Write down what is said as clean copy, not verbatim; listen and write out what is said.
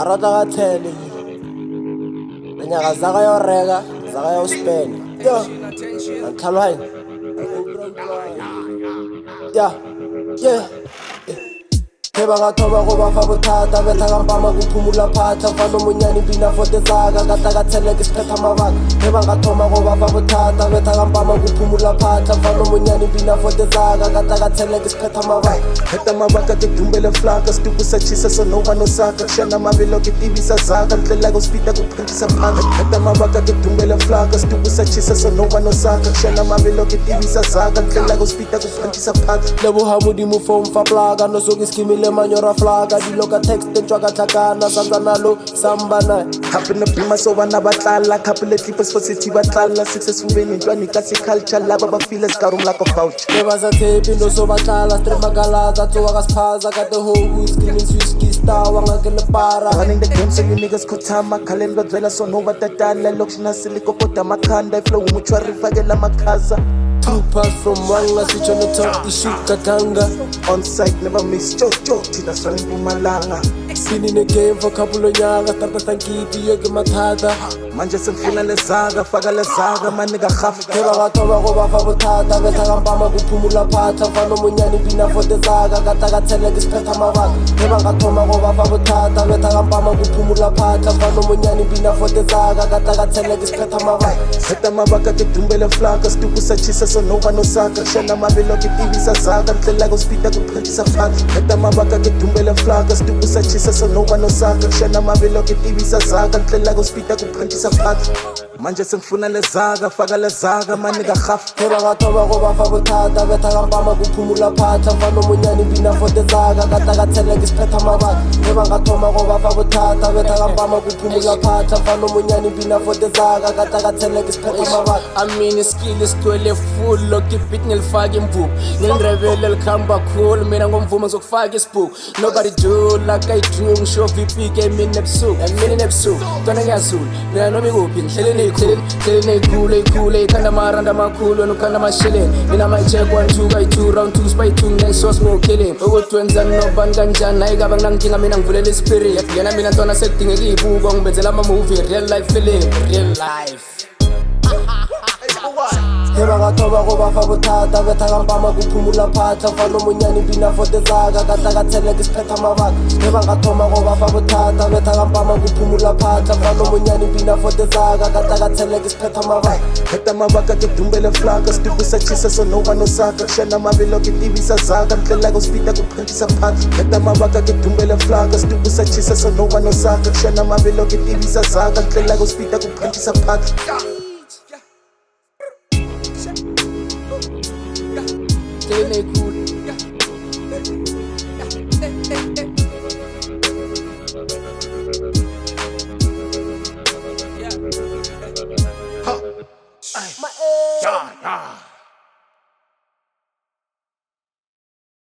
Arata ka tele Anyaka zaka yo rega Zaka yo spend Yo Antalwain Yeah Yeah Heba ngathoma kuba fabuthatha betha kampama kuphumula phatha mfana omunyani bina fote zaka kata katheleka isiphetha amabaka Heba ngathoma kuba fabuthatha betha kampama kuphumula phatha mfana omunyani bina fote zaka kata katheleka isiphetha amabaka Heta amabaka ke dumbele flaka stuku sachisa so no one osaka shana mabelo ke tivisa zaka ndlela kuspita kuphantisa phaka Heta amabaka ke dumbele flaka stuku sachisa so no one osaka shana mabelo ke tivisa zaka ndlela kuspita kuphantisa phaka Lebo hamudi mu phone fa plaga no soki skimile manyora flaga dilo ka text ntwa ka tlhakana santsana lo sambana Happen to be my so vana batlala couple of clippers for city batlala successful when ntwani ka si culture laba ba feel as karum like a voucher Leba sa tepi no so batlala stream magalaza tsowa ka sphaza ka the whole screaming swiski star wanga ke le para running the game so you niggas khotama khalen ba dvela so no batatala lokshina siliko poda makhanda flow muchwari fakela makhaza Troopers from Wanga switch on the top issue katanga on site never miss jojo tina swani Mpumalanga Been in the game for a couple of years Starta sankiti yoke mathata manje sengifuna lezaga faka lezaga maniga khaf Heba ngathoma kuba fabuthatha betha kampama kuphumula phatha mfana omunyani bina fote zaka kata katheleka isiphetha amabaka Heba ngathoma kuba fabuthatha betha kampama kuphumula phatha mfana omunyani bina fote zaka kata katheleka isiphetha amabaka Heta amabaka ke dumbele flaka stuku sachisa so no one osaka shana mabelo ke tivisa zaka ndlela kuspita kuphantisa phaka Heta amabaka ke dumbele flaka stuku sachisa so no one osaka shana mabelo ke tivisa zaka ndlela kuspita kuphantisa phaka manje sengifuna lezaga faka lezaga maniga khaf Heba ngathoma kuba fabuthatha betha kampama kuphumula phatha mfana omunyani bina fote zaka kata katheleka isiphetha amabaka Heba ngathoma kuba fabuthatha betha kampama kuphumula phatha mfana omunyani bina fote zaka kata katheleka isiphetha amabaka Amini skill isgcwele full lokhu ibit ngilifaka imvubu ngilirevele likhamba cool mina ngomvumo ngizokufaka isibhuku Nobody do like I do ngisho VP ke mina ebusuku kona ngiyazula mina noma ikuphi ngihlele ney'khule ikhanda amaranda amakhulu wena ukhanda amasheleni mina my-check 1 2 kayi-2 round 2 spy 2 nginesosi ngokilling ukuthi wenzani nobani kanjani naye kabe nginankinga mina ngivulele ispirit yena mina ntwana sekudingeka iy'buko ngibenzela ama-movie real life feeling real life Heba ngathoma kuba fabuthatha betha kampama kuphumula phatha mfana omunyani bina fote zaka kata katheleka isiphetha amabaka Heba ngathoma kuba fabuthatha betha kampama kuphumula phatha mfana omunyani bina fote zaka kata katheleka isiphetha amabaka Heta amabaka ke dumbele flaka stuku sachisa so no one osaka shana mabelo ke tivisa zaka ndlela kuspita kuphantisa phaka Heta amabaka ke dumbele flaka stuku sachisa so no one osaka shana mabelo ke tivisa zaka ndlela kuspita kuphantisa phaka Tele cool